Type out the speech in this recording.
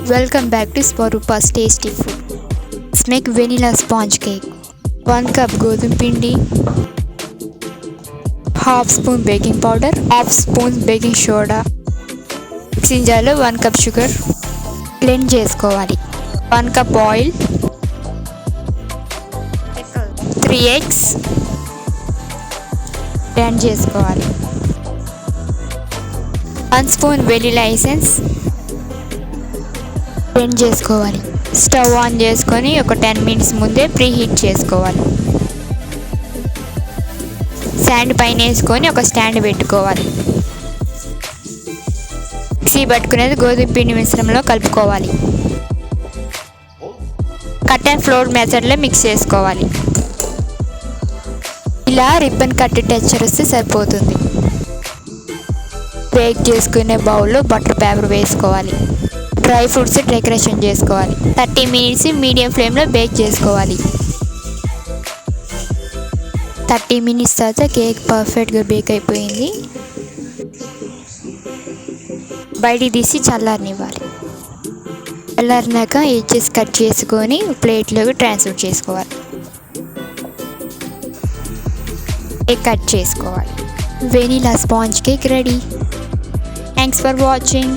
Welcome back to Swarupa's Tasty Food. Let's make vanilla sponge cake. 1 cup godum pindi, half spoon baking powder, half spoon baking soda. Mixing jar lo 1 cup sugar. Blend చేసుకోవాలి. 1 cup oil, 3 eggs. Blend చేసుకోవాలి. 1 spoon vanilla essence. Blend చేసుకోవాలి. Stove on చేసుకొని ఒక 10 minutes ముందే pre heat చేసుకోవాలి. Sand పైన వేసుకొని ఒక స్టాండ్ పెట్టుకోవాలి. మిక్సీ పట్టుకునేది గోధుమ పిండి మిశ్రమంలో కలుపుకోవాలి. కట్ అండ్ ఫ్లోర్ మెథడ్లో మిక్స్ చేసుకోవాలి. ఇలా రిబ్బన్ కట్ టెక్స్చర్ వస్తే సరిపోతుంది. బేక్ చేసుకునే బౌల్లో బటర్ పేపర్ వేసుకోవాలి. డ్రై ఫ్రూట్స్ డెకరేషన్ చేసుకోవాలి. 30 minutes మీడియం ఫ్లేమ్లో బేక్ చేసుకోవాలి. 30 minutes తర్వాత కేక్ పర్ఫెక్ట్గా బేక్ అయిపోయింది. బయటికి తీసి చల్లారనివ్వాలి. చల్లారినాక ఎడ్జెస్ కట్ చేసుకొని ప్లేట్లోకి ట్రాన్స్ఫర్ చేసుకోవాలి. కేక్ కట్ చేసుకోవాలి. Vanilla sponge cake ready. Thanks for watching.